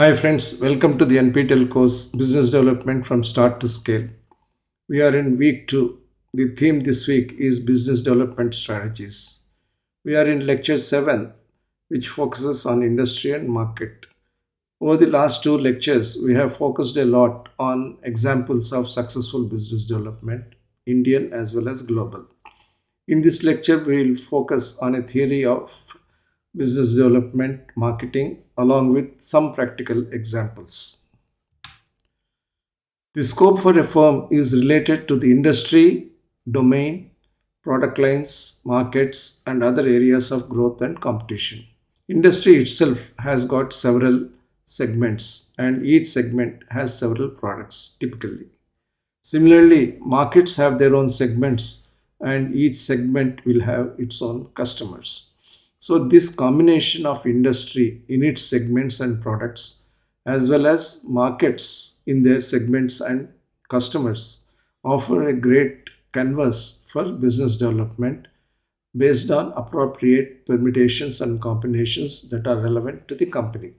Hi friends, welcome to the NPTEL course Business Development from Start to Scale. We are in week 2. The theme this week is Business Development Strategies. We are in lecture 7, which focuses on industry and market. Over the last two lectures, we have focused a lot on examples of successful business development, Indian as well as global. In this lecture, we will focus on a theory of business development marketing along with some practical examples. The scope for a firm is related to the industry, domain, product lines, markets, and other areas of growth and competition. Industry itself has got several segments, and each segment has several products typically. Similarly, markets have their own segments, and each segment will have its own customers. So, this combination of industry in its segments and products, as well as markets in their segments and customers, offer a great canvas for business development based on appropriate permutations and combinations that are relevant to the company.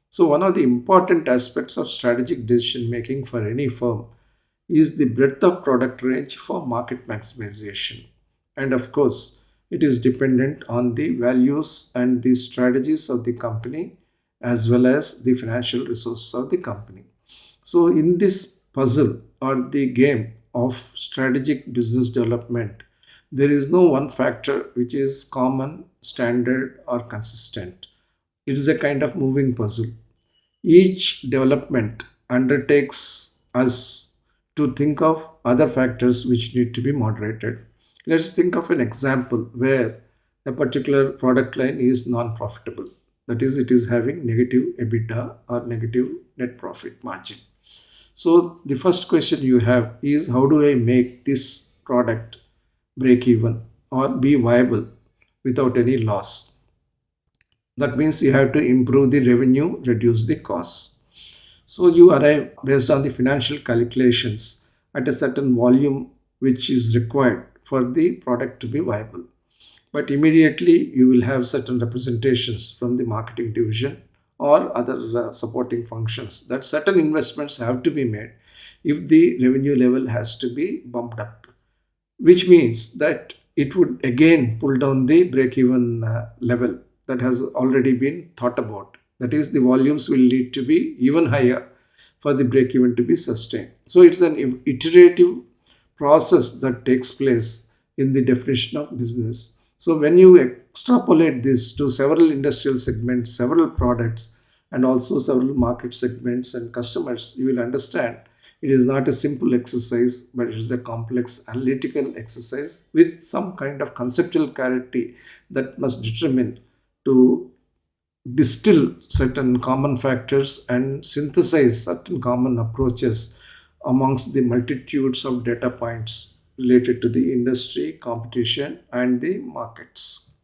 So, one of the important aspects of strategic decision making for any firm is the breadth of product range for market maximization. And of course, it is dependent on the values and the strategies of the company as well as the financial resources of the company. So, in this puzzle or the game of strategic business development, there is no one factor which is common, standard, or consistent. It is a kind of moving puzzle. Each development undertakes us to think of other factors which need to be moderated. Let's think of an example where a particular product line is non-profitable. That is, it is having negative EBITDA or negative net profit margin. So the first question you have is, how do I make this product break even or be viable without any loss? That means you have to improve the revenue, reduce the costs. So you arrive based on the financial calculations at a certain volume which is required for the product to be viable. But immediately you will have certain representations from the marketing division or other supporting functions that certain investments have to be made if the revenue level has to be bumped up, which means that it would again pull down the break even level that has already been thought about. That is, the volumes will need to be even higher for the break even to be sustained. So it's an iterative process that takes place in the definition of business. So when you extrapolate this to several industrial segments, several products, and also several market segments and customers, you will understand it is not a simple exercise, but it is a complex analytical exercise with some kind of conceptual clarity that must determine to distill certain common factors and synthesize certain common approaches amongst the multitudes of data points related to the industry, competition, and the markets.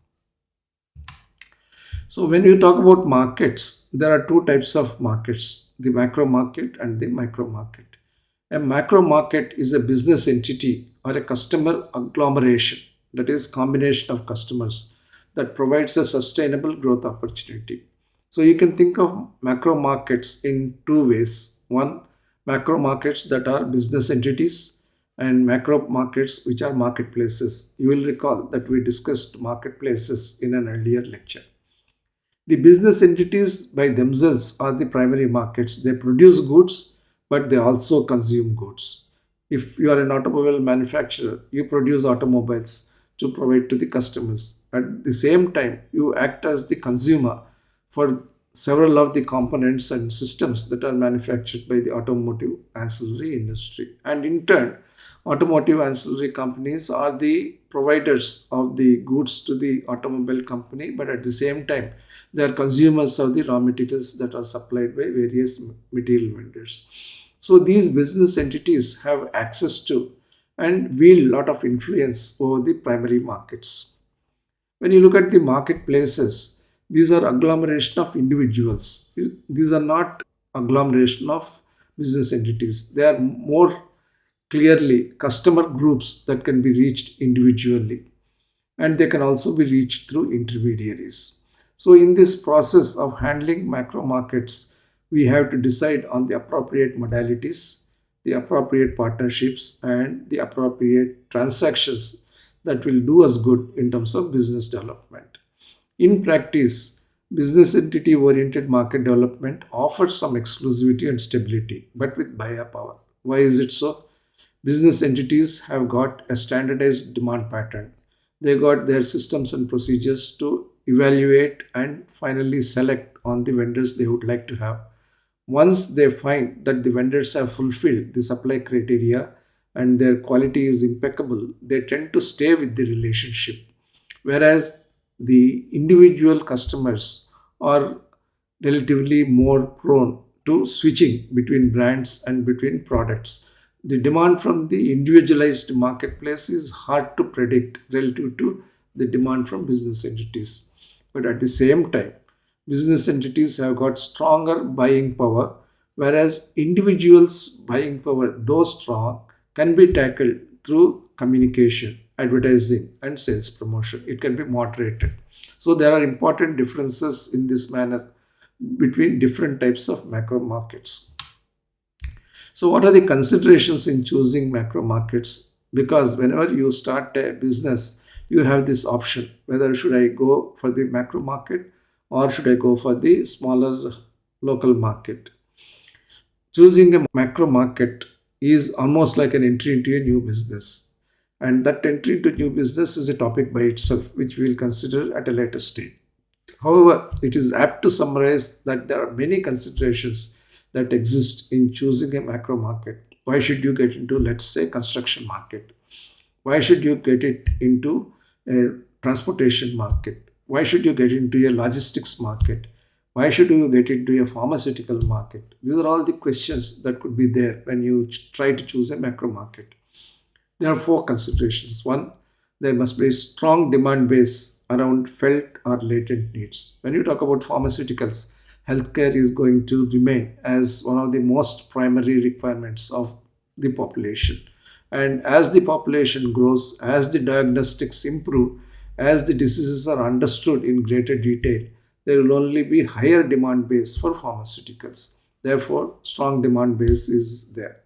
So, when you talk about markets, there are two types of markets, the macro market and the micro market. A macro market is a business entity or a customer agglomeration, that is, combination of customers that provides a sustainable growth opportunity. So, you can think of macro markets in two ways. One, macro markets that are business entities, and macro markets which are marketplaces. You will recall that we discussed marketplaces in an earlier lecture. The business entities by themselves are the primary markets. They produce goods, but they also consume goods. If you are an automobile manufacturer, you produce automobiles to provide to the customers. At the same time, you act as the consumer for several of the components and systems that are manufactured by the automotive ancillary industry. And in turn, automotive ancillary companies are the providers of the goods to the automobile company, but at the same time, they are consumers of the raw materials that are supplied by various material vendors. So these business entities have access to and wield a lot of influence over the primary markets. When you look at the marketplaces, these are agglomeration of individuals. These are not agglomeration of business entities. They are more clearly customer groups that can be reached individually, and they can also be reached through intermediaries. So in this process of handling macro markets, We have to decide on the appropriate modalities, the appropriate partnerships, and the appropriate transactions that will do us good in terms of business development. In practice, business entity oriented market development offers some exclusivity and stability, but with buyer power. Why is it so? Business entities have got a standardized demand pattern. They got their systems and procedures to evaluate and finally select on the vendors they would like to have. Once they find that the vendors have fulfilled the supply criteria and their quality is impeccable, they tend to stay with the relationship. Whereas the individual customers are relatively more prone to switching between brands and between products. The demand from the individualized marketplace is hard to predict relative to the demand from business entities. But at the same time, business entities have got stronger buying power, whereas individuals' buying power, though strong, can be tackled through communication, advertising, and sales promotion. It can be moderated. So there are important differences in this manner between different types of macro markets. So, what are the considerations in choosing macro markets? Because whenever you start a business, you have this option whether should I go for the macro market or should I go for the smaller local market. Choosing a macro market is almost like an entry into a new business. And that entry into new business is a topic by itself, which we will consider at a later stage. However, it is apt to summarize that there are many considerations that exist in choosing a macro market. Why should you get into, let's say, construction market? Why should you get it into a transportation market? Why should you get into a logistics market? Why should you get into a pharmaceutical market? These are all the questions that could be there when you try to choose a macro market. There are four considerations. One, there must be a strong demand base around felt or latent needs. When you talk about pharmaceuticals, healthcare is going to remain as one of the most primary requirements of the population. And as the population grows, as the diagnostics improve, as the diseases are understood in greater detail, there will only be higher demand base for pharmaceuticals. Therefore, strong demand base is there.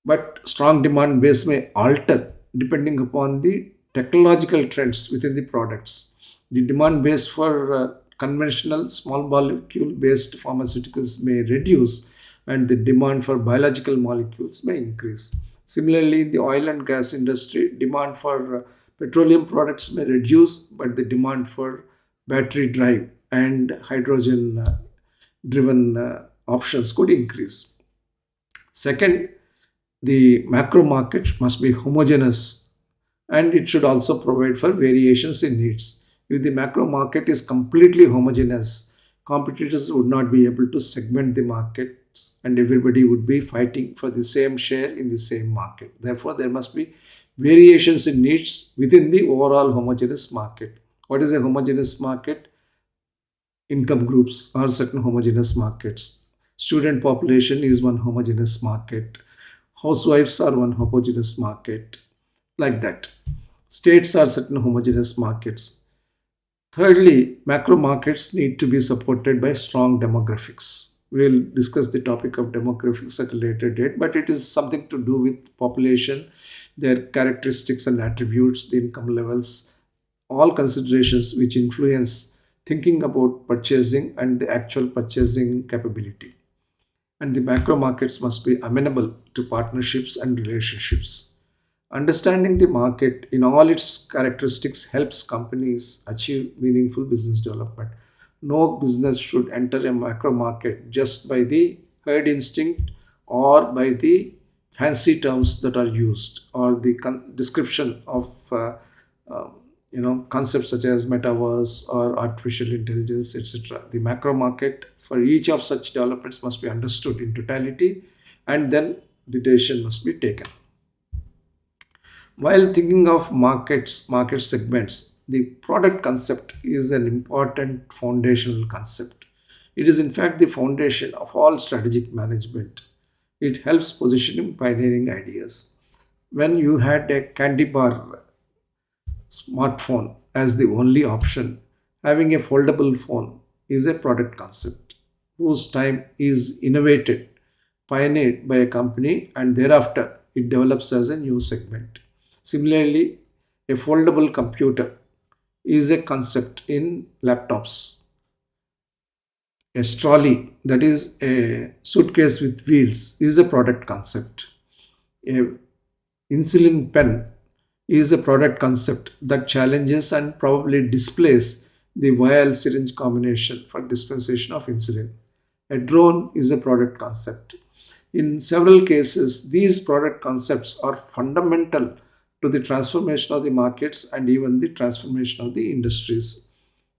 But strong demand base may alter depending upon the technological trends within the products. The demand base for conventional small molecule based pharmaceuticals may reduce and the demand for biological molecules may increase. Similarly, in the oil and gas industry, demand for petroleum products may reduce, but the demand for battery drive and hydrogen driven options could increase. Second, the macro market must be homogeneous and it should also provide for variations in needs. If the macro market is completely homogeneous, competitors would not be able to segment the markets and everybody would be fighting for the same share in the same market. Therefore, there must be variations in needs within the overall homogeneous market. What is a homogeneous market? Income groups are certain homogeneous markets. Student population is one homogeneous market. Housewives are one homogeneous market. Like that. States are certain homogeneous markets. Thirdly, macro markets need to be supported by strong demographics. We'll discuss the topic of demographics at a later date, but it is something to do with population, their characteristics and attributes, the income levels, all considerations which influence thinking about purchasing and the actual purchasing capability. And the macro markets must be amenable to partnerships and relationships. Understanding the market in all its characteristics helps companies achieve meaningful business development. No business should enter a macro market just by the herd instinct or by the fancy terms that are used or the description of concepts such as metaverse or artificial intelligence, etc. The macro market for each of such developments must be understood in totality and then the decision must be taken. While thinking of market segments, the product concept is an important foundational concept. It is in fact the foundation of all strategic management. It helps positioning pioneering ideas. When you had a candy bar smartphone as the only option, having a foldable phone is a product concept. whose time is innovated, pioneered by a company, and thereafter it develops as a new segment. Similarly, a foldable computer is a concept in laptops. A trolley, that is a suitcase with wheels, is a product concept. A insulin pen is a product concept that challenges and probably displays the vial syringe combination for dispensation of insulin. A drone is a product concept. In several cases, these product concepts are fundamental to the transformation of the markets and even the transformation of the industries.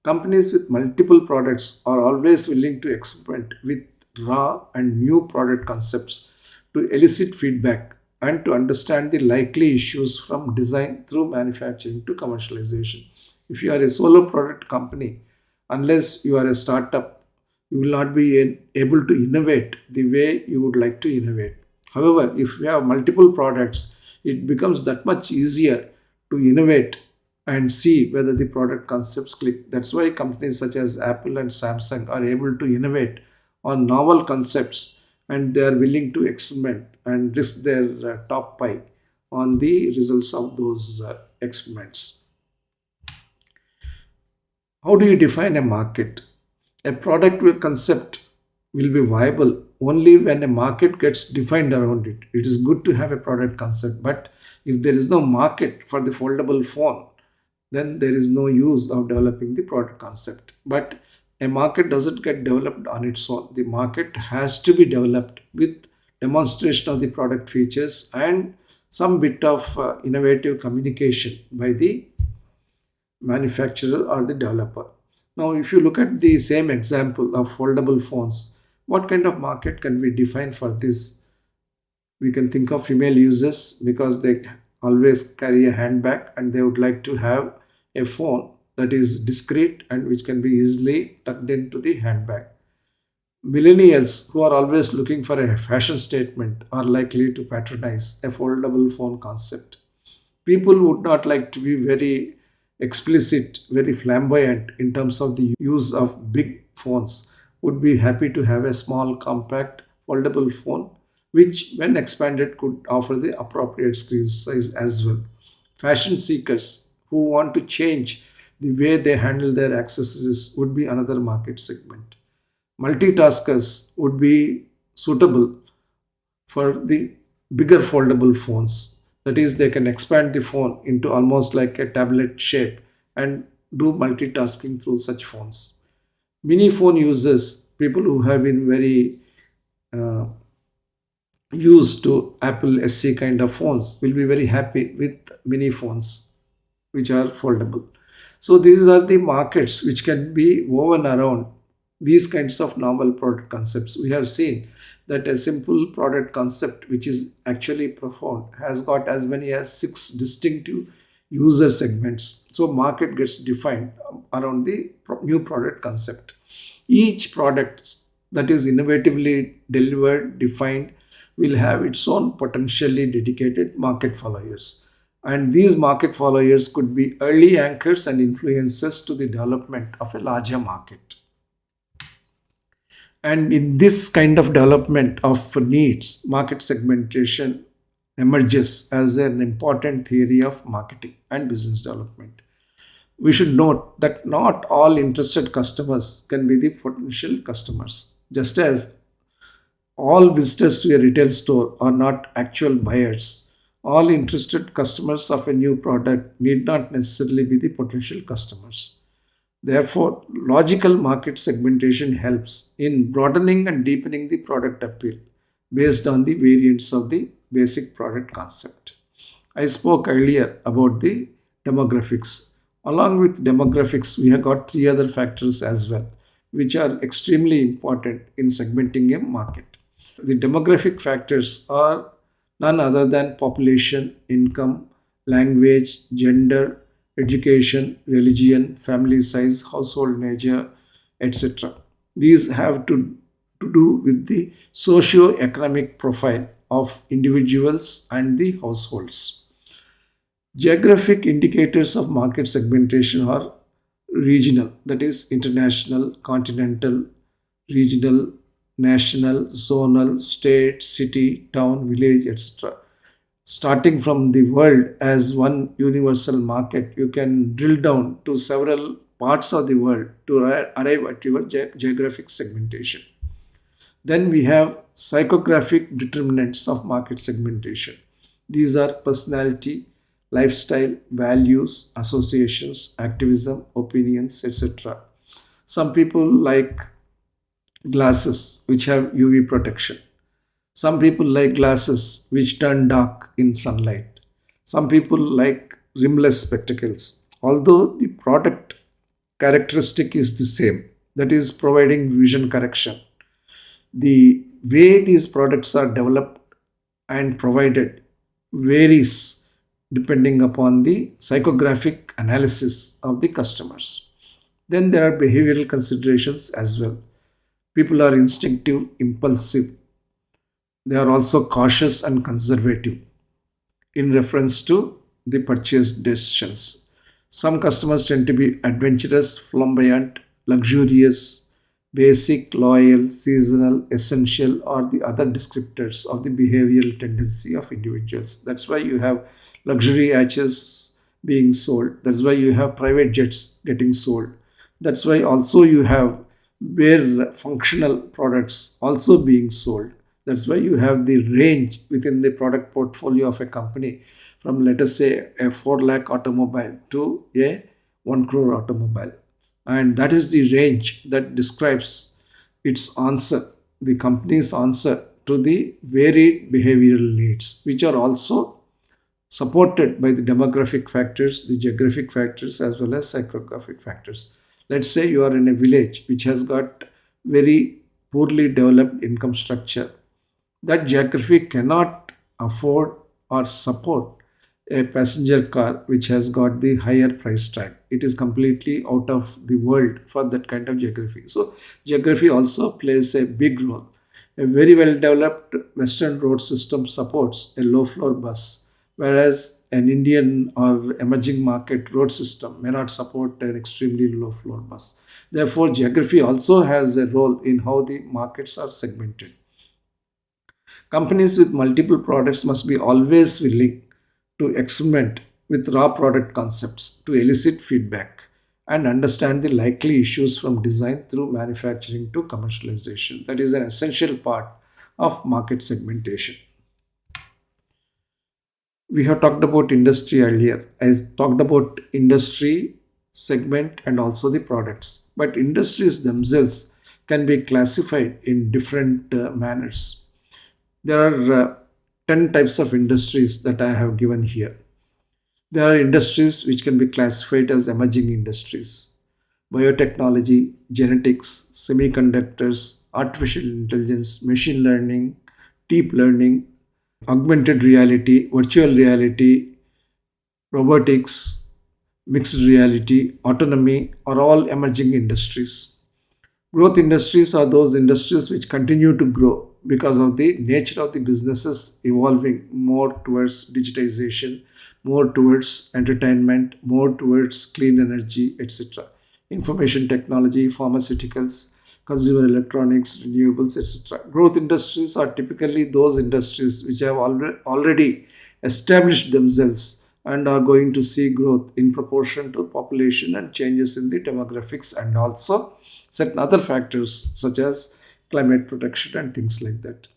Companies with multiple products are always willing to experiment with raw and new product concepts to elicit feedback and to understand the likely issues from design through manufacturing to commercialization. If you are a solo product company, unless you are a startup, you will not be able to innovate the way you would like to innovate. However, if you have multiple products, it becomes that much easier to innovate and see whether the product concepts click. That's why companies such as Apple and Samsung are able to innovate on novel concepts, and they are willing to experiment and risk their top pie on the results of those experiments. How do you define a market? A product with concept will be viable only when a market gets defined around it. It is good to have a product concept, but if there is no market for the foldable phone, then there is no use of developing the product concept. But a market doesn't get developed on its own. The market has to be developed with demonstration of the product features and some bit of innovative communication by the manufacturer or the developer. Now, if you look at the same example of foldable phones, what kind of market can we define for this? We can think of female users because they always carry a handbag and they would like to have a phone that is discreet and which can be easily tucked into the handbag. Millennials who are always looking for a fashion statement are likely to patronize a foldable phone concept. People would not like to be very explicit, very flamboyant in terms of the use of big phones, would be happy to have a small, compact, foldable phone, which, when expanded, could offer the appropriate screen size as well. Fashion seekers who want to change the way they handle their accessories would be another market segment. Multitaskers would be suitable for the bigger foldable phones. That is, they can expand the phone into almost like a tablet shape and do multitasking through such phones. Mini phone users, people who have been very uh, used to Apple SC kind of phones, will be very happy with mini phones which are foldable. So these are the markets which can be woven around these kinds of novel product concepts. We have seen that a simple product concept which is actually profound has got as many as six distinctive user segments. So market gets defined around the new product concept. Each product that is innovatively delivered, defined, will have its own potentially dedicated market followers. And these market followers could be early anchors and influencers to the development of a larger market. And in this kind of development of needs, market segmentation emerges as an important theory of marketing and business development. We should note that not all interested customers can be the potential customers, just as all visitors to a retail store are not actual buyers. All interested customers of a new product need not necessarily be the potential customers. Therefore, logical market segmentation helps in broadening and deepening the product appeal based on the variants of the basic product concept. I spoke earlier about the demographics. Along with demographics, we have got three other factors as well, which are extremely important in segmenting a market. The demographic factors are none other than population, income, language, gender, education, religion, family size, household nature, etc. These have to do with the socio-economic profile of individuals and the households. Geographic indicators of market segmentation are regional, that is, international, continental, regional, national, zonal, state, city, town, village, etc. Starting from the world as one universal market, you can drill down to several parts of the world to arrive at your geographic segmentation. Then we have psychographic determinants of market segmentation. These are personality, lifestyle, values, associations, activism, opinions, etc. Some people like glasses which have UV protection. Some people like glasses which turn dark in sunlight. Some people like rimless spectacles. Although the product characteristic is the same, that is providing vision correction, the way these products are developed and provided varies depending upon the psychographic analysis of the customers. Then there are behavioral considerations as well. People are instinctive, impulsive. They are also cautious and conservative in reference to the purchase decisions. Some customers tend to be adventurous, flamboyant, luxurious, basic, loyal, seasonal, essential, or the other descriptors of the behavioral tendency of individuals. That's why you have luxury yachts being sold. That's why you have private jets getting sold. That's why also you have bare functional products also being sold. That's why you have the range within the product portfolio of a company from, let us say, a 4 lakh automobile to a 1 crore automobile. And that is the range that describes its answer, the company's answer to the varied behavioral needs, which are also supported by the demographic factors, the geographic factors, as well as psychographic factors. Let's say you are in a village which has got very poorly developed income structure. That geography cannot afford or support a passenger car which has got the higher price tag. It is completely out of the world for that kind of geography. So, geography also plays a big role. A very well developed Western road system supports a low floor bus, whereas an Indian or emerging market road system may not support an extremely low floor bus. Therefore, geography also has a role in how the markets are segmented. Companies with multiple products must be always willing to experiment with raw product concepts to elicit feedback and understand the likely issues from design through manufacturing to commercialization. That is an essential part of market segmentation. We have talked about industry earlier. I talked about industry, segment, and also the products. But industries themselves can be classified in different manners. There are 10 types of industries that I have given here. There are industries which can be classified as emerging industries: biotechnology, genetics, semiconductors, artificial intelligence, machine learning, deep learning, augmented reality, virtual reality, robotics, mixed reality, autonomy are all emerging industries. Growth industries are those industries which continue to grow because of the nature of the businesses evolving more towards digitization, more towards entertainment, more towards clean energy, etc. Information technology, pharmaceuticals, consumer electronics, renewables, etc. Growth industries are typically those industries which have already established themselves and are going to see growth in proportion to population and changes in the demographics, and also certain other factors such as climate protection and things like that.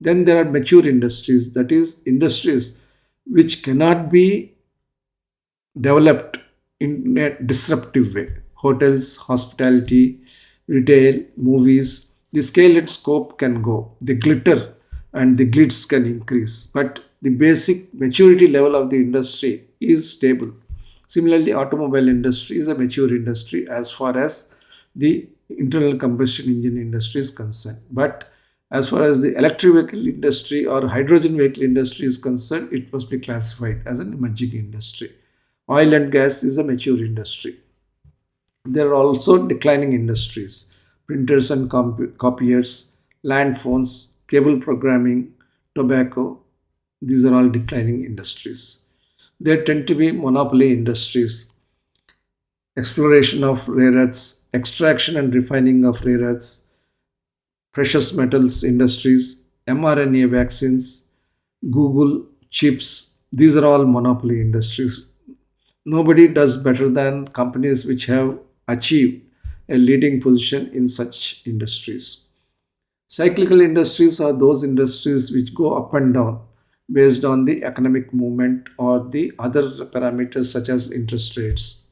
Then there are mature industries, that is, industries which cannot be developed in a disruptive way. Hotels, hospitality, retail, movies, the scale and scope can go. The glitter and the glitz can increase, but the basic maturity level of the industry is stable. Similarly, automobile industry is a mature industry as far as the internal combustion engine industry is concerned. But as far as the electric vehicle industry or hydrogen vehicle industry is concerned, it must be classified as an emerging industry. Oil and gas is a mature industry. There are also declining industries: printers and copiers, land phones, cable programming, tobacco. These are all declining industries. There tend to be monopoly industries: exploration of rare earths, extraction and refining of rare earths, precious metals industries, mRNA vaccines, Google chips. These are all monopoly industries. Nobody does better than companies which have achieved a leading position in such industries. Cyclical industries are those industries which go up and down based on the economic movement or the other parameters such as interest rates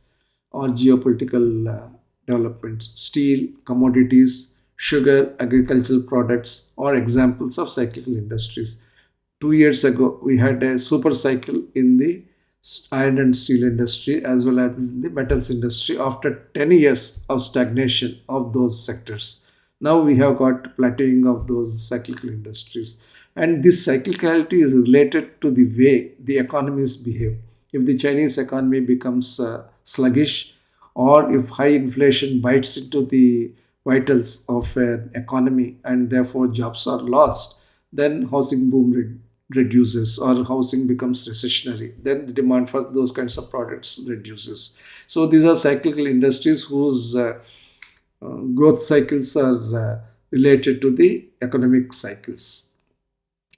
or geopolitical developments. Steel, commodities, sugar, agricultural products are examples of cyclical industries. 2 years ago, we had a super cycle in the iron and steel industry as well as in the metals industry after 10 years of stagnation of those sectors. Now we have got plateauing of those cyclical industries. And this cyclicality is related to the way the economies behave. If the Chinese economy becomes sluggish, or if high inflation bites into the vitals of an economy and therefore jobs are lost, then housing boom reduces or housing becomes recessionary. Then the demand for those kinds of products reduces. So these are cyclical industries whose growth cycles are related to the economic cycles.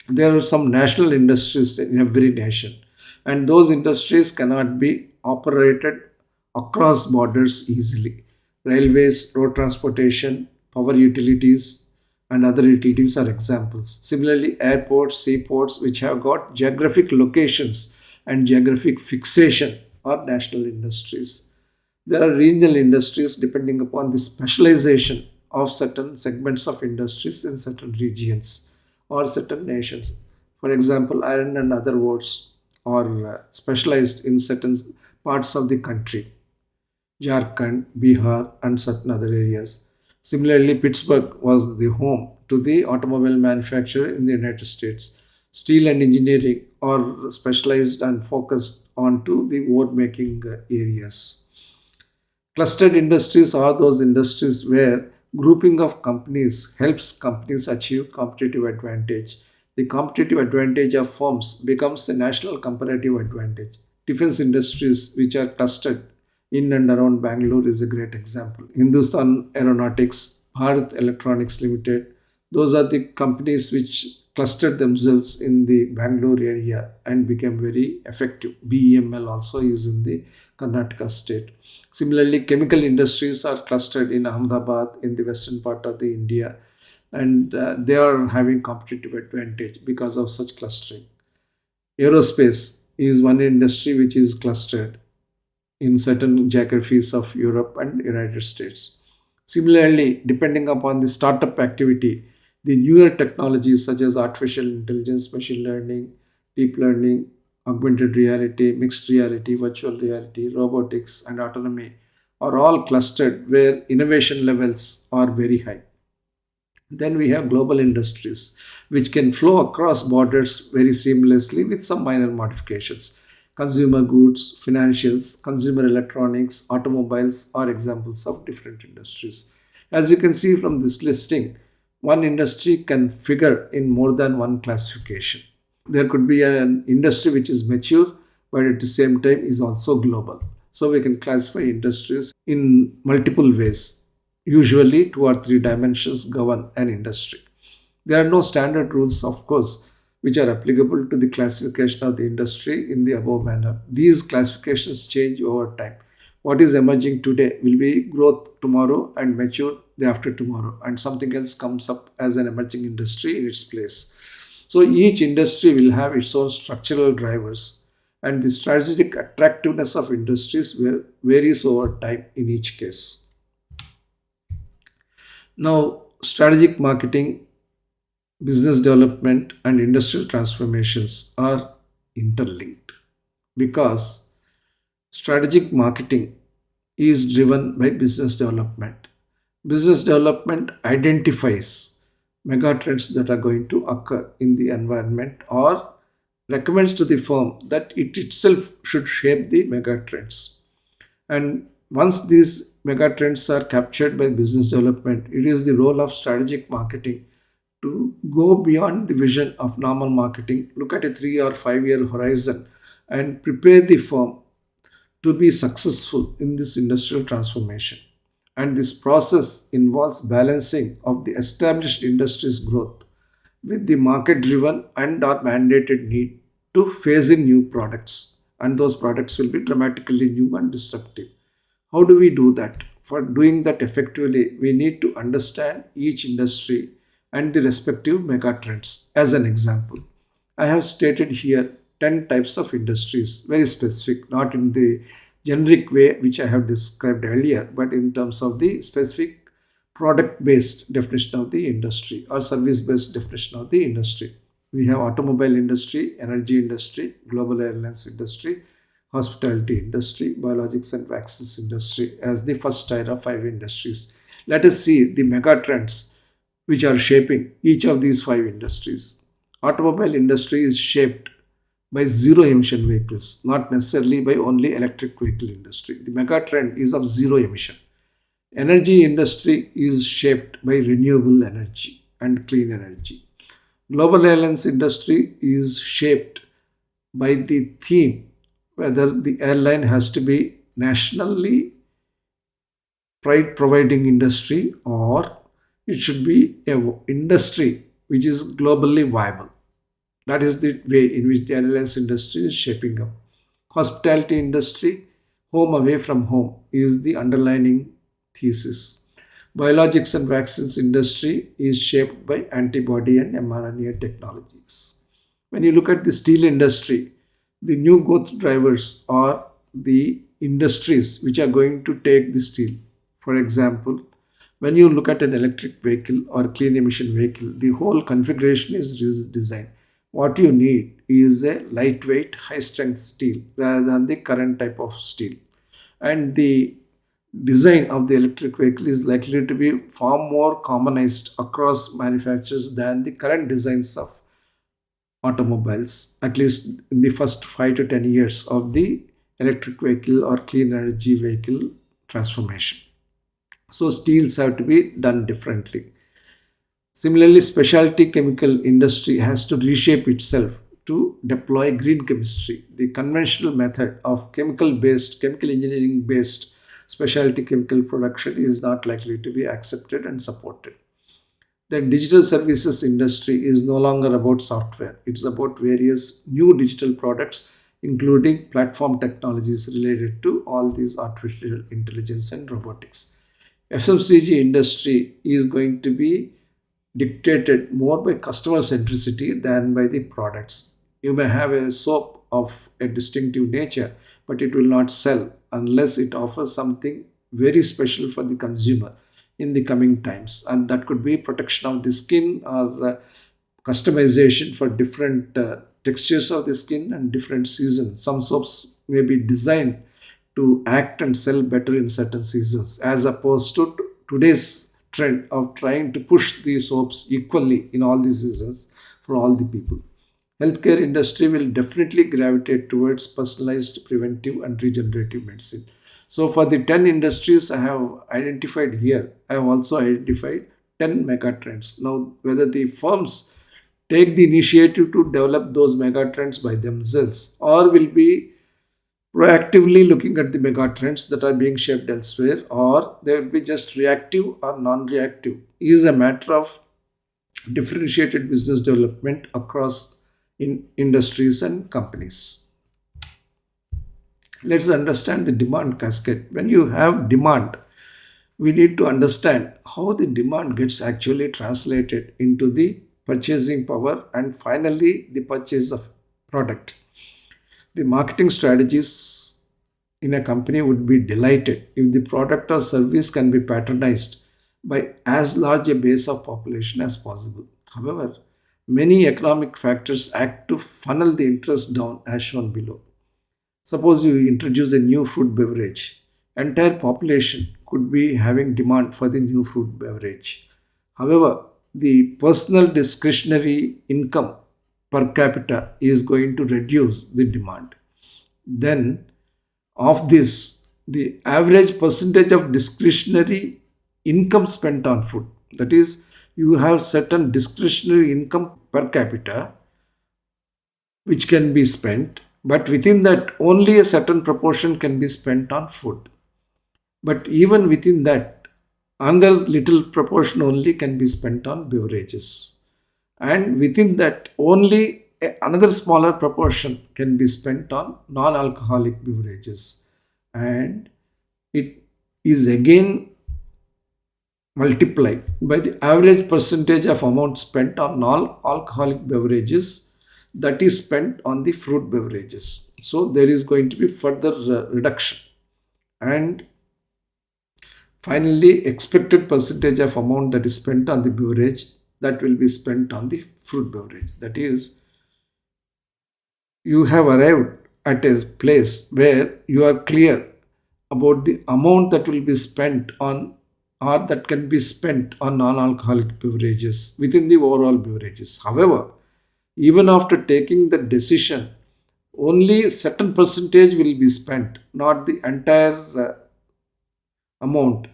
There are some national industries in every nation, and those industries cannot be operated across borders easily. Railways, road transportation, power utilities, and other utilities are examples. Similarly, airports, seaports, which have got geographic locations and geographic fixation, are national industries. There are regional industries depending upon the specialization of certain segments of industries in certain regions or certain nations. For example, iron and other ores are specialized in certain parts of the country, Jharkhand, Bihar, and certain other areas. Similarly, Pittsburgh was the home to the automobile manufacturer in the United States. Steel and engineering are specialized and focused onto the ore making areas. Clustered industries are those industries where grouping of companies helps companies achieve competitive advantage. The competitive advantage of firms becomes a national comparative advantage. Defense industries, which are clustered in and around Bangalore, is a great example. Hindustan Aeronautics, Bharat Electronics Limited, those are the companies which clustered themselves in the Bangalore area and became very effective. BEML also is in the Karnataka state. Similarly, chemical industries are clustered in Ahmedabad in the western part of the India, and they are having competitive advantage because of such clustering. Aerospace is one industry which is clustered in certain geographies of Europe and United States. Similarly, depending upon the startup activity, the newer technologies such as artificial intelligence, machine learning, deep learning, augmented reality, mixed reality, virtual reality, robotics, and autonomy are all clustered where innovation levels are very high. Then we have global industries, which can flow across borders very seamlessly with some minor modifications. Consumer goods, financials, consumer electronics, automobiles are examples of different industries. As you can see from this listing, one industry can figure in more than one classification. There could be an industry which is mature, but at the same time is also global. So we can classify industries in multiple ways. Usually, two or three dimensions govern an industry. There are no standard rules, of course, which are applicable to the classification of the industry in the above manner. These classifications change over time. What is emerging today will be growth tomorrow and mature day after tomorrow, and something else comes up as an emerging industry in its place. So each industry will have its own structural drivers, and the strategic attractiveness of industries varies over time in each case. Now, strategic marketing, business development, and industrial transformations are interlinked because strategic marketing is driven by business development. Business development identifies megatrends that are going to occur in the environment or recommends to the firm that it itself should shape the megatrends. And once these megatrends are captured by business development, it is the role of strategic marketing to go beyond the vision of normal marketing, look at a 3 or 5 year horizon, and prepare the firm to be successful in this industrial transformation. And this process involves balancing of the established industry's growth with the market driven and or mandated need to phase in new products, and those products will be dramatically new and disruptive. How do we do that? For doing that effectively, we need to understand each industry and the respective megatrends. As an example, I have stated here 10 types of industries, very specific, not in the generic way which I have described earlier, but in terms of the specific product based definition of the industry or service based definition of the industry. We have automobile industry, energy industry, global airlines industry, hospitality industry, biologics and vaccines industry as the first tier of five industries. Let us see the mega trends which are shaping each of these five industries. Automobile industry is shaped by zero emission vehicles, not necessarily by only electric vehicle industry. The mega trend is of zero emission. Energy industry is shaped by renewable energy and clean energy. Global airlines industry is shaped by the theme whether the airline has to be nationally pride providing industry or it should be a industry which is globally viable. That is the way in which the airlines industry is shaping up. Hospitality industry, home away from home, is the underlining thesis. Biologics and vaccines industry is shaped by antibody and mRNA technologies. When you look at the steel industry, the new growth drivers are the industries which are going to take the steel. For example, when you look at an electric vehicle or clean emission vehicle, the whole configuration is designed. What you need is a lightweight, high strength steel rather than the current type of steel. And the design of the electric vehicle is likely to be far more commonized across manufacturers than the current designs of automobiles, at least in the first 5 to 10 years of the electric vehicle or clean energy vehicle transformation. So steels have to be done differently. Similarly, specialty chemical industry has to reshape itself to deploy green chemistry. The conventional method of chemical engineering based specialty chemical production is not likely to be accepted and supported. The digital services industry is no longer about software. It's about various new digital products, including platform technologies related to all these artificial intelligence and robotics. FMCG industry is going to be dictated more by customer centricity than by the products. You may have a soap of a distinctive nature, but it will not sell unless it offers something very special for the consumer in the coming times. And that could be protection of the skin or customization for different textures of the skin and different seasons. Some soaps may be designed to act and sell better in certain seasons as opposed to today's trend of trying to push the soaps equally in all the seasons for all the people. Healthcare industry will definitely gravitate towards personalized preventive and regenerative medicine. So for the 10 industries I have identified here, I have also identified 10 mega trends. Now whether the firms take the initiative to develop those mega trends by themselves or will be proactively looking at the mega trends that are being shaped elsewhere, or they will be just reactive or non-reactive, is a matter of differentiated business development across in industries and companies. Let's understand the demand cascade. When you have demand, we need to understand how the demand gets actually translated into the purchasing power and finally the purchase of product. The marketing strategies in a company would be delighted if the product or service can be patronized by as large a base of population as possible. However, many economic factors act to funnel the interest down as shown below. Suppose you introduce a new fruit beverage. Entire population could be having demand for the new fruit beverage. However, the personal discretionary income per capita is going to reduce the demand. Then, of this, the average percentage of discretionary income spent on food, that is, you have certain discretionary income per capita which can be spent, but within that, only a certain proportion can be spent on food. But even within that, Another little proportion only can be spent on beverages. And within that, only another smaller proportion can be spent on non alcoholic beverages. And it is again multiplied by the average percentage of amount spent on non-alcoholic beverages that is spent on the fruit beverages. So there is going to be further reduction. And finally, expected percentage of amount that is spent on the beverage that will be spent on the fruit beverage. That is, you have arrived at a place where you are clear about the amount that will be spent on or that can be spent on non-alcoholic beverages within the overall beverages. However, even after taking the decision, only a certain percentage will be spent, not the entire amount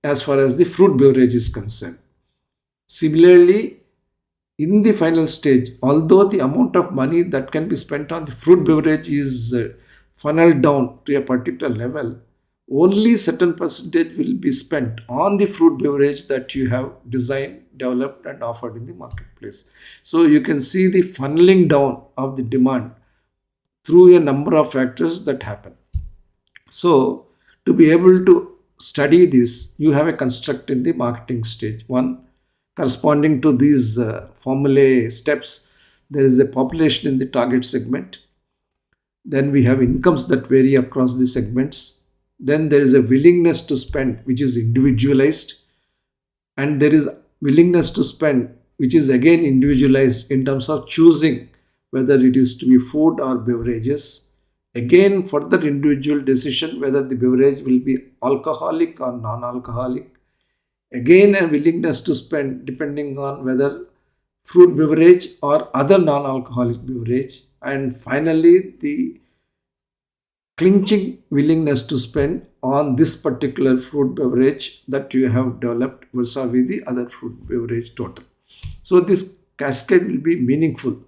as far as the fruit beverage is concerned. Similarly, in the final stage, although the amount of money that can be spent on the fruit beverage is funneled down to a particular level, only certain percentage will be spent on the fruit beverage that you have designed, developed, and offered in the marketplace. So you can see the funneling down of the demand through a number of factors that happen. So to be able to study this, you have a construct in the marketing stage. One, corresponding to these formulae steps, there is a population in the target segment. Then we have incomes that vary across the segments. Then there is a willingness to spend, which is individualized. And there is willingness to spend, which is again individualized in terms of choosing whether it is to be food or beverages. Again, further individual decision whether the beverage will be alcoholic or non-alcoholic. Again, a willingness to spend depending on whether fruit beverage or other non-alcoholic beverage. And finally, the clinching willingness to spend on this particular fruit beverage that you have developed versus the other fruit beverage total. So this cascade will be meaningful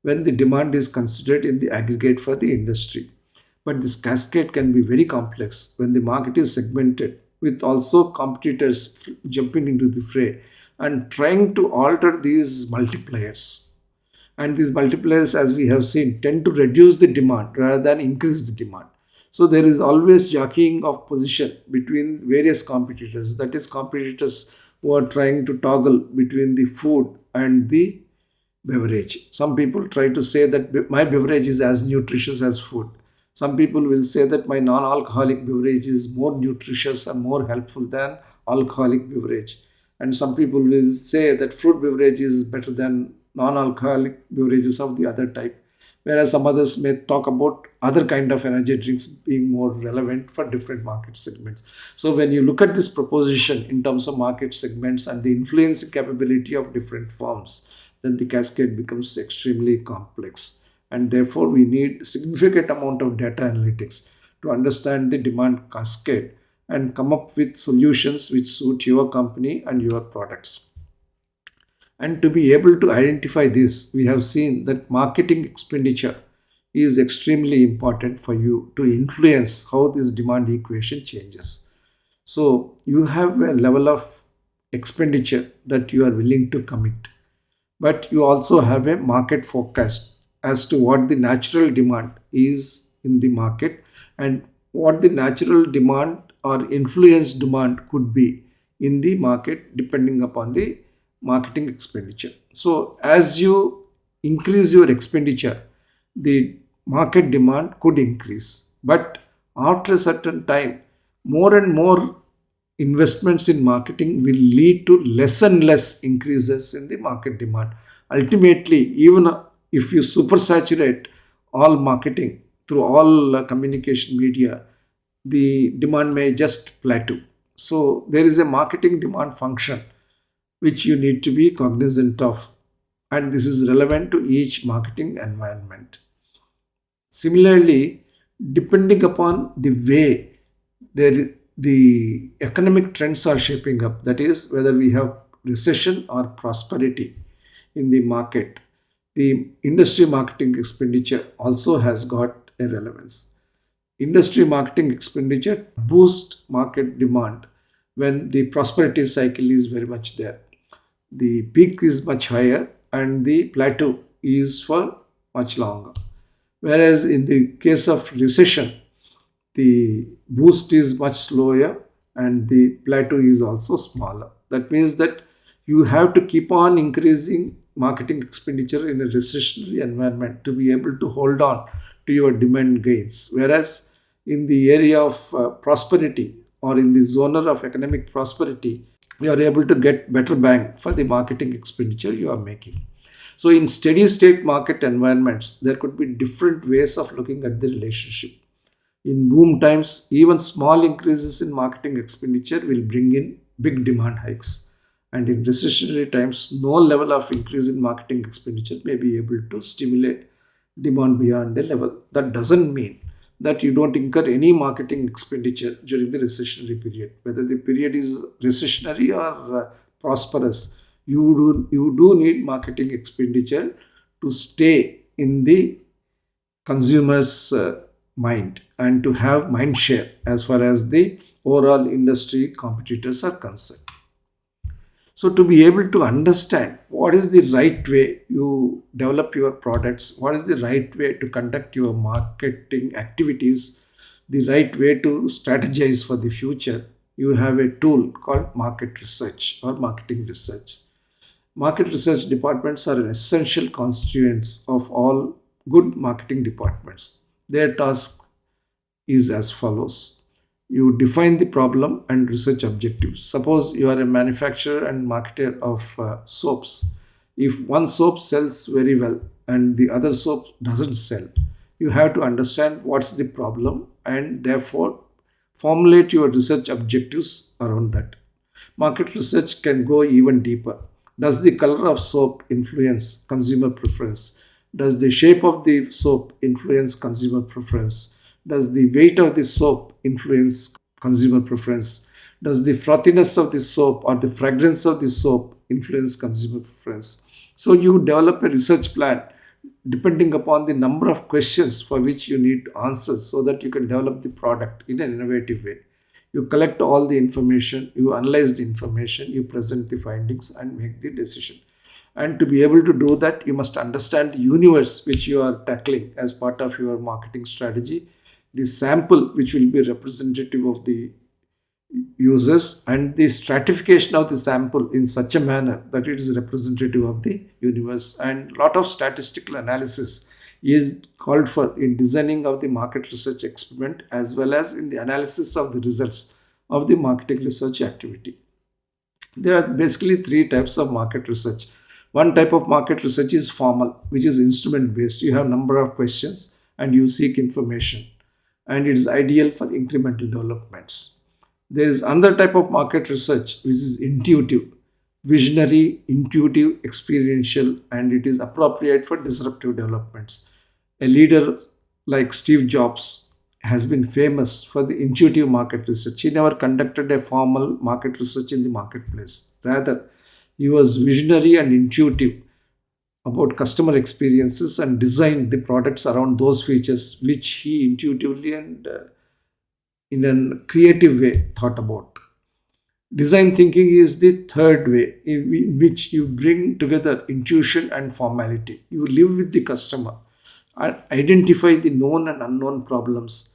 when the demand is considered in the aggregate for the industry. But this cascade can be very complex when the market is segmented with also competitors jumping into the fray and trying to alter these multipliers. And these multipliers, as we have seen, tend to reduce the demand rather than increase the demand. So there is always jockeying of position between various competitors, that is, competitors who are trying to toggle between the food and the beverage. Some people try to say that my beverage is as nutritious as food. Some people will say that my non-alcoholic beverage is more nutritious and more helpful than alcoholic beverage. And some people will say that fruit beverage is better than non-alcoholic beverages of the other type. Whereas some others may talk about other kind of energy drinks being more relevant for different market segments. So when you look at this proposition in terms of market segments and the influencing capability of different firms, then the cascade becomes extremely complex. And therefore, we need significant amount of data analytics to understand the demand cascade and come up with solutions which suit your company and your products. And to be able to identify this, we have seen that marketing expenditure is extremely important for you to influence how this demand equation changes. So you have a level of expenditure that you are willing to commit, but you also have a market forecast as to what the natural demand is in the market and what the natural demand or influence demand could be in the market depending upon the marketing expenditure. So as you increase your expenditure, the market demand could increase, but after a certain time, more and more investments in marketing will lead to less and less increases in the market demand. Ultimately, even if you supersaturate all marketing through all communication media, the demand may just plateau. So there is a marketing demand function which you need to be cognizant of, and this is relevant to each marketing environment. Similarly, depending upon the way the economic trends are shaping up, that is, whether we have recession or prosperity in the market, the industry marketing expenditure also has got a relevance. Industry marketing expenditure boost market demand when the prosperity cycle is very much there. The peak is much higher and the plateau is for much longer. Whereas in the case of recession, the boost is much slower and the plateau is also smaller. That means that you have to keep on increasing marketing expenditure in a recessionary environment to be able to hold on to your demand gains. Whereas in the area of prosperity or in the zone of economic prosperity, you are able to get better bang for the marketing expenditure you are making. So in steady state market environments, there could be different ways of looking at the relationship. In boom times, even small increases in marketing expenditure will bring in big demand hikes. And in recessionary times, no level of increase in marketing expenditure may be able to stimulate demand beyond a level. That doesn't mean that you don't incur any marketing expenditure during the recessionary period. Whether the period is recessionary or prosperous, you do need marketing expenditure to stay in the consumer's mind and to have mind share as far as the overall industry competitors are concerned. So, to be able to understand what is the right way you develop your products, what is the right way to conduct your marketing activities, the right way to strategize for the future, you have a tool called market research or marketing research. Market research departments are an essential constituents of all good marketing departments. Their task is as follows. You define the problem and research objectives. Suppose you are a manufacturer and marketer of soaps. If one soap sells very well and the other soap doesn't sell, you have to understand what's the problem and therefore formulate your research objectives around that. Market research can go even deeper. Does the color of soap influence consumer preference? Does the shape of the soap influence consumer preference? Does the weight of the soap influence consumer preference? Does the frothiness of the soap or the fragrance of the soap influence consumer preference? So you develop a research plan depending upon the number of questions for which you need answers so that you can develop the product in an innovative way. You collect all the information, you analyze the information, you present the findings and make the decision. And to be able to do that, you must understand the universe which you are tackling as part of your marketing strategy, the sample which will be representative of the users, and the stratification of the sample in such a manner that it is representative of the universe. And lot of statistical analysis is called for in designing of the market research experiment as well as in the analysis of the results of the marketing research activity. There are basically three types of market research. One type of market research is formal, which is instrument based. You have number of questions and you seek information, and it is ideal for incremental developments. There is another type of market research which is intuitive, visionary, intuitive, experiential, and it is appropriate for disruptive developments. A leader like Steve Jobs has been famous for the intuitive market research. He never conducted a formal market research in the marketplace. Rather, he was visionary and intuitive about customer experiences and designed the products around those features which he intuitively and in a creative way thought about. Design thinking is the third way in which you bring together intuition and formality. You live with the customer and identify the known and unknown problems,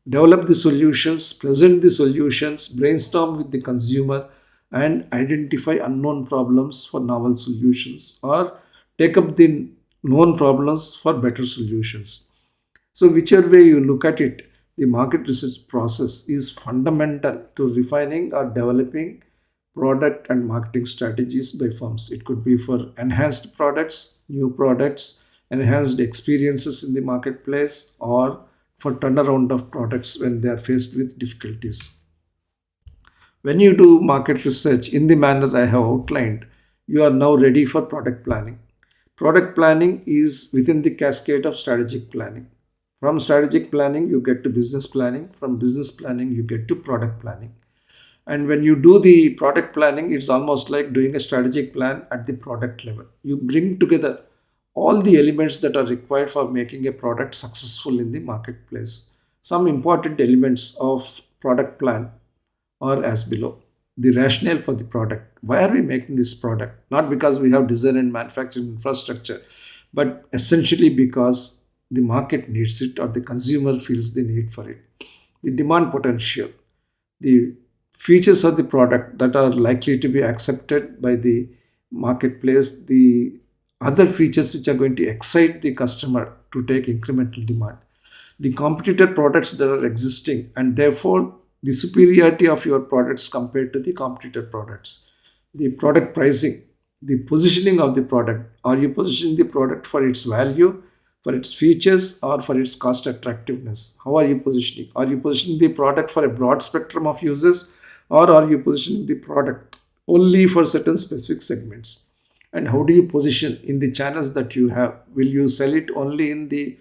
develop the solutions, present the solutions, brainstorm with the consumer, and identify unknown problems for novel solutions or take up the known problems for better solutions. So, whichever way you look at it, the market research process is fundamental to refining or developing product and marketing strategies by firms. It could be for enhanced products, new products, enhanced experiences in the marketplace, or for turnaround of products when they are faced with difficulties. When you do market research in the manner I have outlined, you are now ready for product planning. Product planning is within the cascade of strategic planning. From strategic planning, you get to business planning. From business planning, you get to product planning. And when you do the product planning, it's almost like doing a strategic plan at the product level. You bring together all the elements that are required for making a product successful in the marketplace. Some important elements of product plan are as below. the rationale for the product. Why are we making this product? Not because we have design and manufacturing infrastructure, but essentially because the market needs it or the consumer feels the need for it. The demand potential, the features of the product that are likely to be accepted by the marketplace, the other features which are going to excite the customer to take incremental demand, the competitor products that are existing, and therefore the superiority of your products compared to the competitor products, the product pricing, the positioning of the product. Are you positioning the product for its value, for its features, or for its cost attractiveness? How are you positioning? Are you positioning the product for a broad spectrum of users, or are you positioning the product only for certain specific segments? And how do you position in the channels that you have? Will you sell it only in the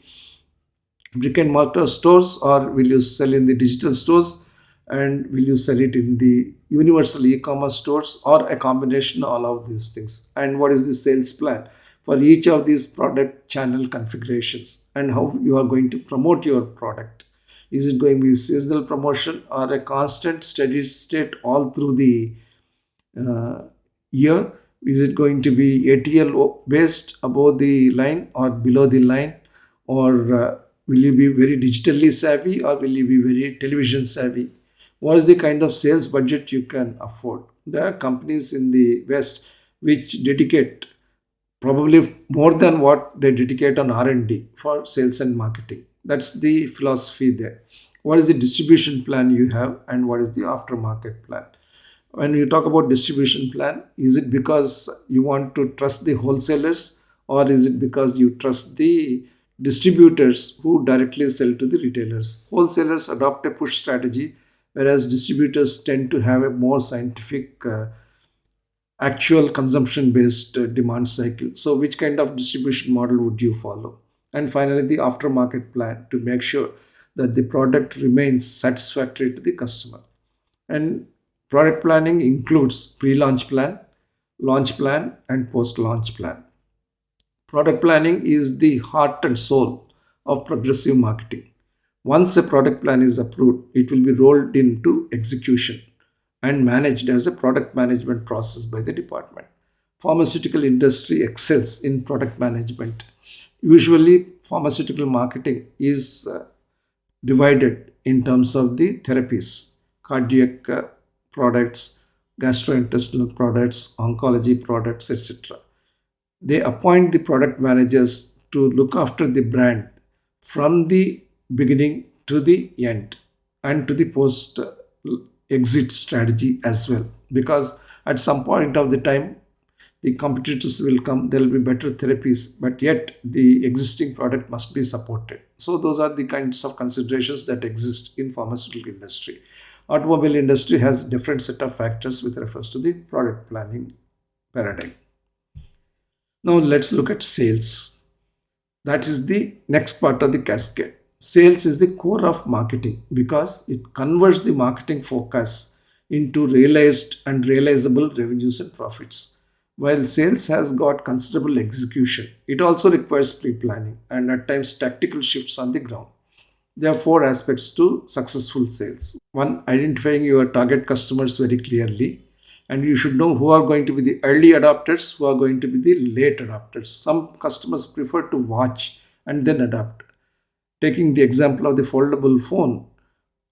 brick and mortar stores, or will you sell in the digital stores, and will you sell it in the universal e-commerce stores, or a combination of all of these things? And what is the sales plan for each of these product channel configurations, and how you are going to promote your product? Is it going to be seasonal promotion or a constant steady state all through the uh, year? Is it going to be ATL based above the line or below the line? Or will you be very digitally savvy, or will you be very television savvy? What is the kind of sales budget you can afford? There are companies in the West which dedicate probably more than what they dedicate on R&D for sales and marketing. That's the philosophy there. What is the distribution plan you have, and what is the aftermarket plan? When you talk about distribution plan, is it because you want to trust the wholesalers, or is it because you trust the distributors who directly sell to the retailers? Wholesalers adopt a push strategy, whereas distributors tend to have a more scientific actual consumption based demand cycle. So which kind of distribution model would you follow? And finally, the aftermarket plan to make sure that the product remains satisfactory to the customer. And product planning includes pre-launch plan, launch plan, and post-launch plan. Product planning is the heart and soul of progressive marketing. Once a product plan is approved, it will be rolled into execution and managed as a product management process by the department. Pharmaceutical industry excels in product management. Usually, pharmaceutical marketing is divided in terms of the therapies, cardiac products, gastrointestinal products, oncology products, etc. They appoint the product managers to look after the brand from the beginning to the end, and to the post exit strategy as well, because at some point of the time the competitors will come, there will be better therapies, but yet the existing product must be supported. So those are the kinds of considerations that exist in pharmaceutical industry. Automobile industry has different set of factors with reference to the product planning paradigm. Now let's look at sales. That is the next part of the cascade. Sales is the core of marketing because it converts the marketing focus into realized and realizable revenues and profits. While sales has got considerable execution, it also requires pre-planning and at times tactical shifts on the ground. There are four aspects to successful sales. One, identifying your target customers very clearly. And you should know who are going to be the early adopters, who are going to be the late adopters. Some customers prefer to watch and then adopt. Taking the example of the foldable phone,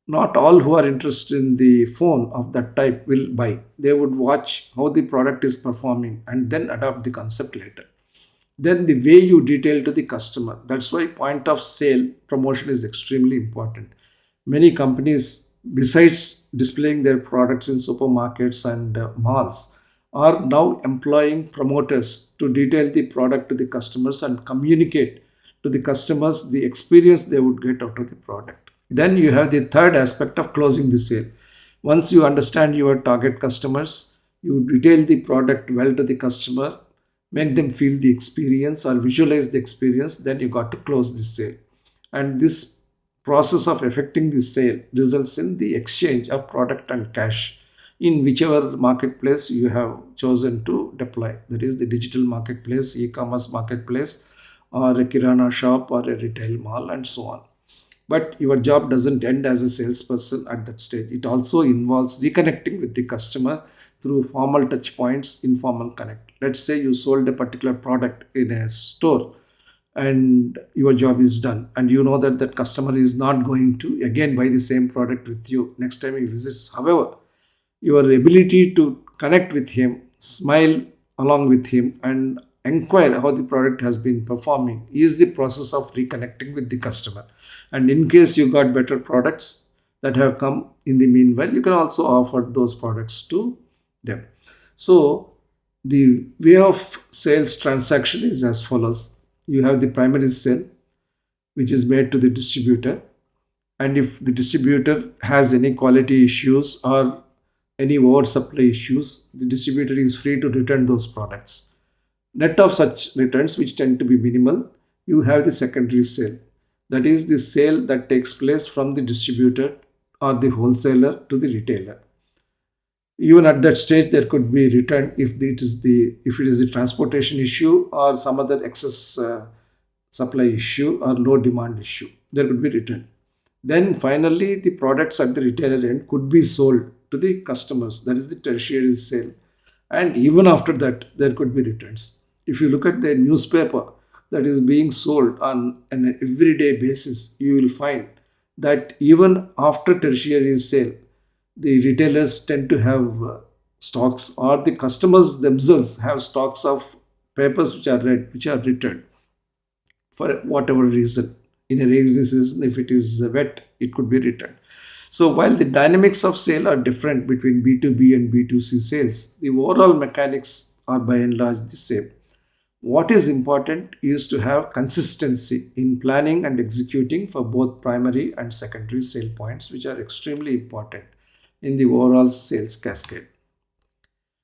not all who are interested in the phone of that type will buy. They would watch how the product is performing and then adopt the concept later. Then the way you detail to the customer. That's why point of sale promotion is extremely important. Many companies, besides displaying their products in supermarkets and malls, are now employing promoters to detail the product to the customers and communicate to the customers the experience they would get out of the product. Then you have the third aspect of closing the sale. Once you understand your target customers, you detail the product well to the customer, make them feel the experience or visualize the experience, then you got to close the sale. And this process of effecting the sale results in the exchange of product and cash in whichever marketplace you have chosen to deploy. That is the digital marketplace, e-commerce marketplace, or a kirana shop, or a retail mall, and so on. But your job doesn't end as a salesperson at that stage. It also involves reconnecting with the customer through formal touch points, informal connect. Let's say you sold a particular product in a store and your job is done, and you know that that customer is not going to again buy the same product with you next time he visits. However, your ability to connect with him, smile along with him, and inquire how the product has been performing is the process of reconnecting with the customer. And in case you got better products that have come in the meanwhile, you can also offer those products to them. So the way of sales transaction is as follows. You have the primary sale, which is made to the distributor, and if the distributor has any quality issues or any oversupply issues, the distributor is free to return those products. Net of such returns, which tend to be minimal, you have the secondary sale. That is the sale that takes place from the distributor or the wholesaler to the retailer. Even at that stage, there could be return if it is the transportation issue or some other excess supply issue or low demand issue. There could be return. Then finally, the products at the retailer end could be sold to the customers. That is the tertiary sale. And even after that, there could be returns. If you look at the newspaper that is being sold on an everyday basis, you will find that even after tertiary sale, the retailers tend to have stocks, or the customers themselves have stocks of papers which are which are returned for whatever reason. In a rainy season, if it is wet, it could be returned. So while the dynamics of sale are different between B2B and B2C sales, the overall mechanics are by and large the same. What is important is to have consistency in planning and executing for both primary and secondary sale points, which are extremely important in the overall sales cascade.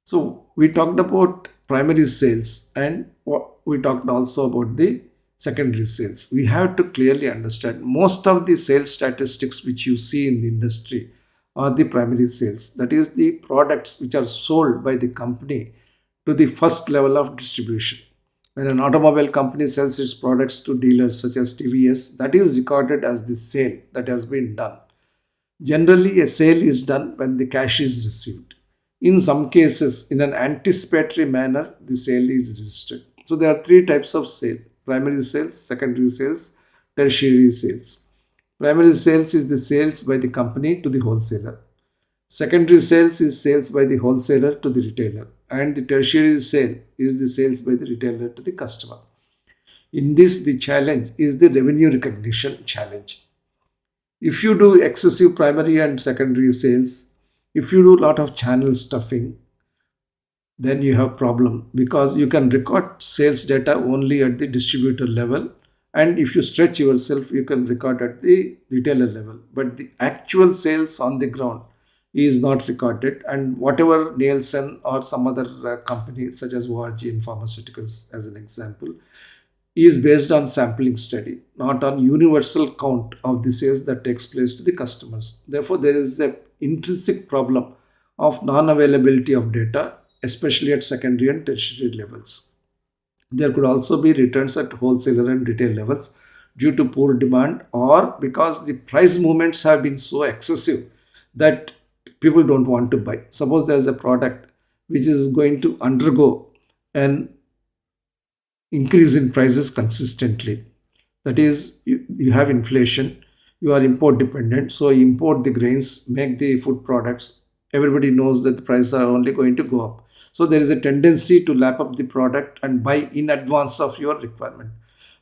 So we talked about primary sales, and we talked also about the secondary sales. We have to clearly understand most of the sales statistics which you see in the industry are the primary sales. That is the products which are sold by the company to the first level of distribution. When an automobile company sells its products to dealers such as TVS, that is recorded as the sale that has been done. Generally, a sale is done when the cash is received. In some cases, in an anticipatory manner, the sale is registered. So there are three types of sale: primary sales, secondary sales, tertiary sales. Primary sales is the sales by the company to the wholesaler. Secondary sales is sales by the wholesaler to the retailer. And the tertiary sale is the sales by the retailer to the customer. In this, the challenge is the revenue recognition challenge. If you do excessive primary and secondary sales, if you do a lot of channel stuffing, then you have problem, because you can record sales data only at the distributor level, and if you stretch yourself you can record at the retailer level, but the actual sales on the ground is not recorded. And whatever Nielsen or some other company such as ORG in pharmaceuticals as an example is based on sampling study, not on universal count of the sales that takes place to the customers. Therefore, there is a intrinsic problem of non-availability of data, especially at secondary and tertiary levels. There could also be returns at wholesaler and retail levels due to poor demand, or because the price movements have been so excessive that people don't want to buy. Suppose there is a product which is going to undergo an increase in prices consistently. That is, you have inflation, you are import dependent, so you import the grains, make the food products. Everybody knows that the prices are only going to go up. So there is a tendency to lap up the product and buy in advance of your requirement.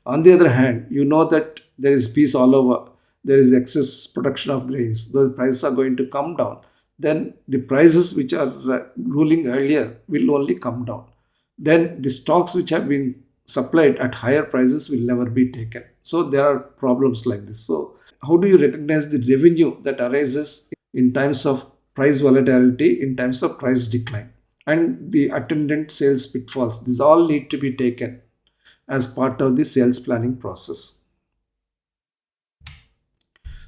On the other hand, you know that there is peace all over, there is excess production of grains, the prices are going to come down. Then the prices which are ruling earlier will only come down. Then the stocks which have been supplied at higher prices will never be taken. So there are problems like this. So how do you recognize the revenue that arises in times of price volatility, in times of price decline, and the attendant sales pitfalls? These all need to be taken as part of the sales planning process.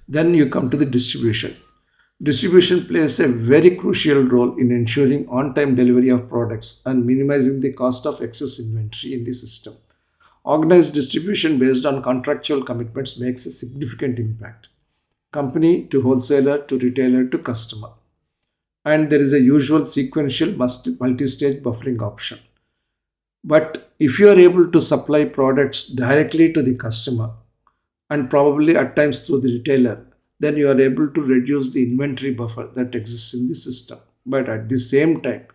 Then you come to the distribution. Distribution plays a very crucial role in ensuring on time delivery of products and minimizing the cost of excess inventory in the system. Organized distribution based on contractual commitments makes a significant impact. Company to wholesaler to retailer to customer. And there is a usual sequential multi-stage buffering option. But if you are able to supply products directly to the customer and probably at times through the retailer, then you are able to reduce the inventory buffer that exists in the system. But at the same time,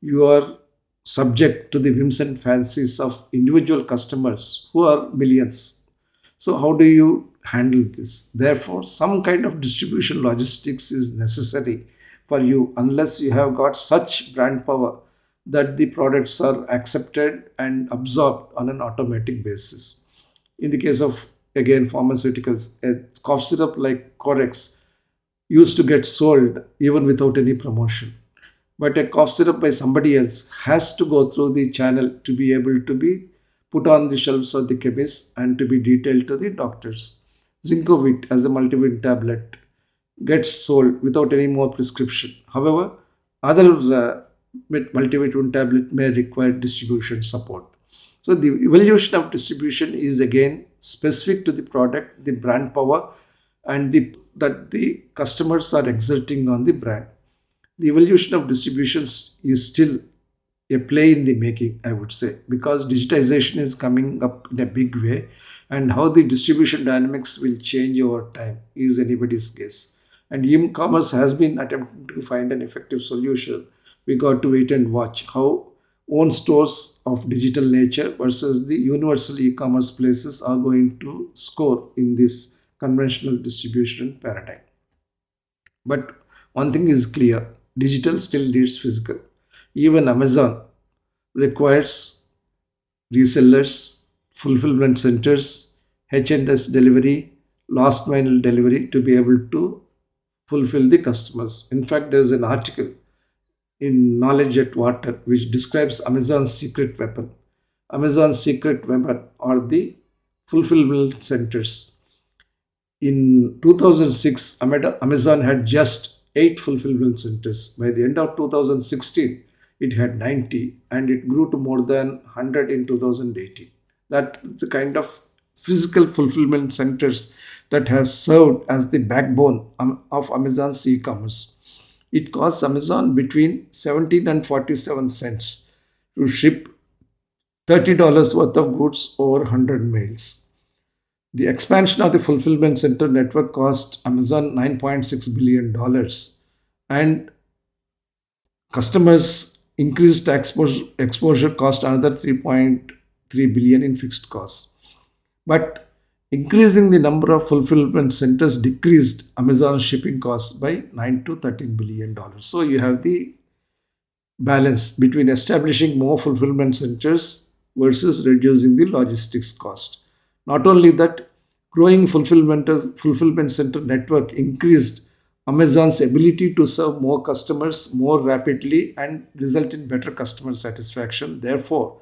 you are subject to the whims and fancies of individual customers who are millions. So, how do you handle this? Therefore, some kind of distribution logistics is necessary for you unless you have got such brand power that the products are accepted and absorbed on an automatic basis. In the case of again pharmaceuticals, a cough syrup like Corex used to get sold even without any promotion. But a cough syrup by somebody else has to go through the channel to be able to be put on the shelves of the chemists and to be detailed to the doctors. Zincovit as a multivitamin tablet gets sold without any more prescription. However, other multivitamin tablet may require distribution support. So the evolution of distribution is again specific to the product, the brand power, and the that the customers are exerting on the brand. The evolution of distributions is still a play in the making, I would say, because digitization is coming up in a big way, and how the distribution dynamics will change over time is anybody's guess. And e-commerce has been attempting to find an effective solution. We got to wait and watch how own stores of digital nature versus the universal e-commerce places are going to score in this conventional distribution paradigm. But one thing is clear, digital still leads physical. Even Amazon requires resellers, fulfillment centers, H&S delivery, last mile delivery to be able to fulfill the customers. In fact, there is an article in Knowledge at Water which describes Amazon's secret weapon. Amazon's secret weapon are the fulfillment centers. In 2006, Amazon had just 8 fulfillment centers. By the end of 2016, it had 90 and it grew to more than 100 in 2018. That's the kind of physical fulfillment centers that have served as the backbone of Amazon's e-commerce. It costs Amazon between 17 and 47 cents to ship $30 worth of goods over 100 miles. The expansion of the fulfillment center network cost Amazon $9.6 billion, and customers increased exposure cost another 3.3 billion in fixed costs. But increasing the number of fulfillment centers decreased Amazon's shipping costs by 9 to 13 billion dollars. So you have the balance between establishing more fulfillment centers versus reducing the logistics cost. Not only that, growing fulfillment center network increased Amazon's ability to serve more customers more rapidly and result in better customer satisfaction. Therefore,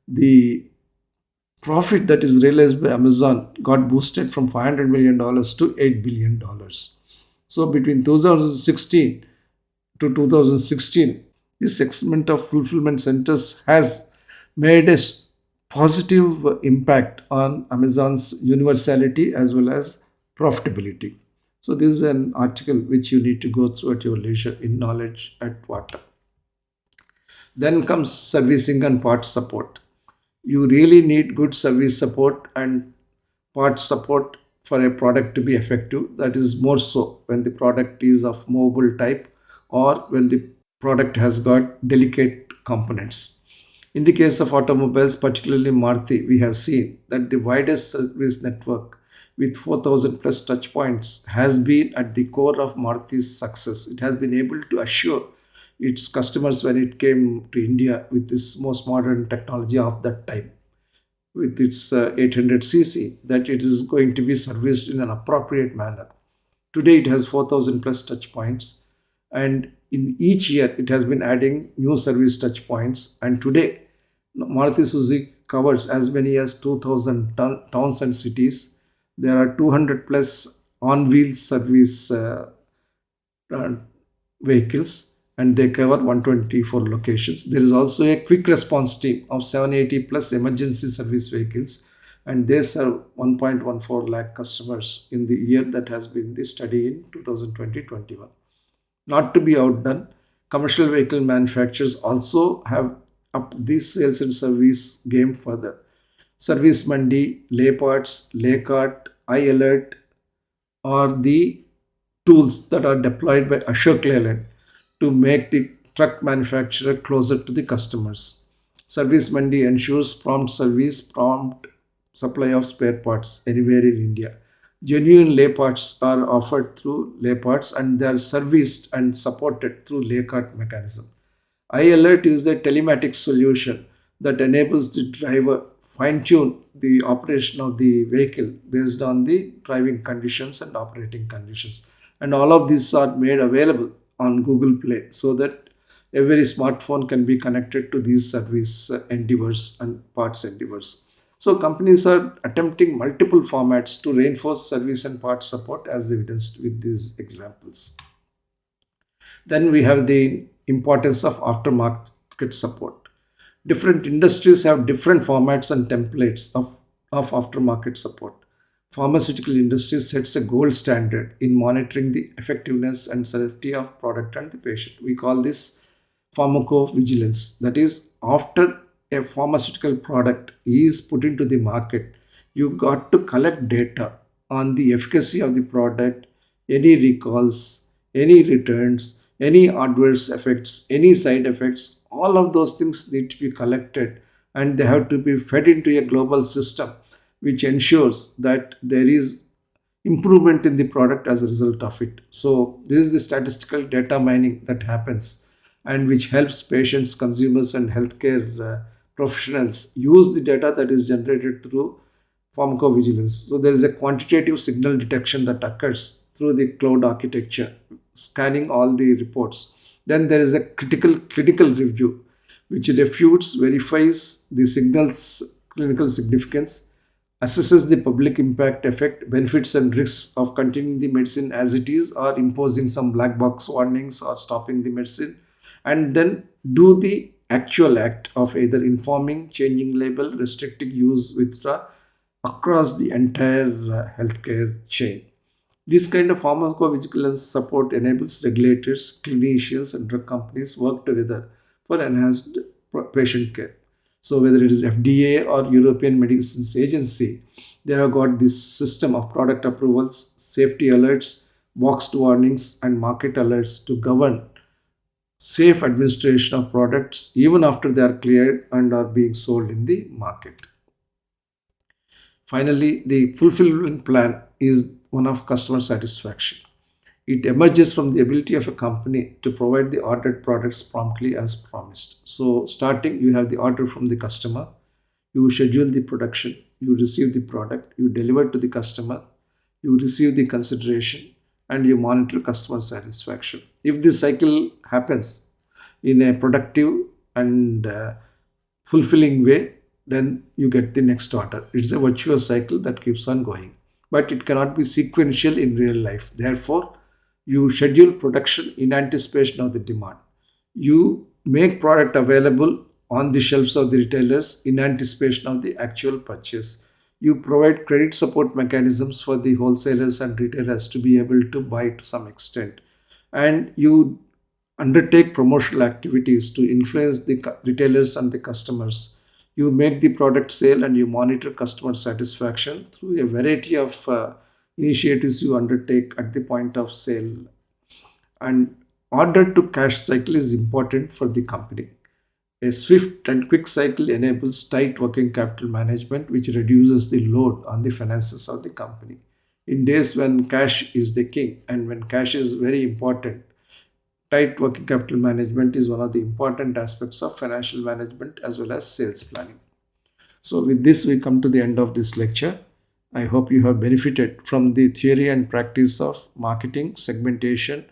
the profit that is realized by Amazon got boosted from $500 million to $8 billion. So between 2016 to 2016, this segment of fulfillment centers has made a positive impact on Amazon's universality as well as profitability. So this is an article which you need to go through at your leisure in Knowledge at Water. Then comes servicing and parts support. You really need good service support and parts support for a product to be effective. That is more so when the product is of mobile type or when the product has got delicate components. In the case of automobiles, particularly Maruti, we have seen that the widest service network with 4,000 plus touch points has been at the core of Maruti's success. It has been able to assure its customers when it came to India with this most modern technology of that time, with its 800cc, that it is going to be serviced in an appropriate manner. Today it has 4,000 plus touch points, and in each year it has been adding new service touch points. And today Maruti Suzuki covers as many as 2,000 towns and cities. There are 200 plus on wheels service uh, vehicles, and they cover 124 locations. There is also a quick response team of 780 plus emergency service vehicles, and they serve 1.14 lakh customers in the year that has been the study in 2020-21. Not to be outdone, commercial vehicle manufacturers also have upped the sales and service game further. Service Mandi, Lay Parts, Laycart, iAlert are the tools that are deployed by Ashok Leyland to make the truck manufacturer closer to the customers. Service Mandi ensures prompt service, prompt supply of spare parts anywhere in India. Genuine lay parts are offered through lay parts and they are serviced and supported through lay cart mechanism. iAlert is a telematics solution that enables the driver fine-tune the operation of the vehicle based on the driving conditions and operating conditions. And all of these are made available on Google Play so that every smartphone can be connected to these service endeavors and parts endeavors. So companies are attempting multiple formats to reinforce service and parts support as evidenced with these examples. Then we have the importance of aftermarket support. Different industries have different formats and templates of aftermarket support. Pharmaceutical industry sets a gold standard in monitoring the effectiveness and safety of product and the patient. We call this pharmacovigilance. That is, after a pharmaceutical product is put into the market, you got to collect data on the efficacy of the product, any recalls, any returns, any adverse effects, any side effects. All of those things need to be collected and they have to be fed into a global system which ensures that there is improvement in the product as a result of it. So this is the statistical data mining that happens and which helps patients, consumers, and healthcare professionals use the data that is generated through pharmacovigilance. So there is a quantitative signal detection that occurs through the cloud architecture, scanning all the reports. Then there is a critical clinical review, which refutes, verifies the signal's clinical significance, assesses the public impact, effect, benefits, and risks of continuing the medicine as it is, or imposing some black box warnings or stopping the medicine, and then do the actual act of either informing, changing label, restricting use, withdraw across the entire healthcare chain. This kind of pharmacovigilance support enables regulators, clinicians, and drug companies work together for enhanced patient care. So whether it is FDA or European Medicines Agency, they have got this system of product approvals, safety alerts, boxed warnings, and market alerts to govern safe administration of products even after they are cleared and are being sold in the market. Finally, the fulfillment plan is one of customer satisfaction. It emerges from the ability of a company to provide the ordered products promptly as promised. So, starting, you have the order from the customer, you schedule the production, you receive the product, you deliver to the customer, you receive the consideration, and you monitor customer satisfaction. If this cycle happens in a productive and fulfilling way, then you get the next order. It's a virtuous cycle that keeps on going, but it cannot be sequential in real life. Therefore, you schedule production in anticipation of the demand. You make product available on the shelves of the retailers in anticipation of the actual purchase. You provide credit support mechanisms for the wholesalers and retailers to be able to buy to some extent. And you undertake promotional activities to influence the retailers and the customers. You make the product sale and you monitor customer satisfaction through a variety of initiatives you undertake at the point of sale. And order to cash cycle is important for the company. A swift and quick cycle enables tight working capital management, which reduces the load on the finances of the company. In days when cash is the king and when cash is very important, tight working capital management is one of the important aspects of financial management as well as sales planning. So, with this, we come to the end of this lecture. I hope you have benefited from the theory and practice of marketing, segmentation,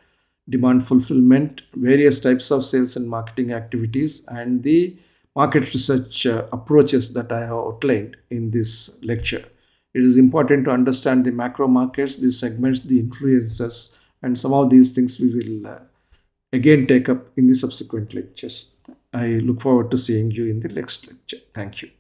demand fulfillment, various types of sales and marketing activities, and the market research approaches that I have outlined in this lecture. It is important to understand the macro markets, the segments, the influences, and some of these things we will again take up in the subsequent lectures. I look forward to seeing you in the next lecture. Thank you.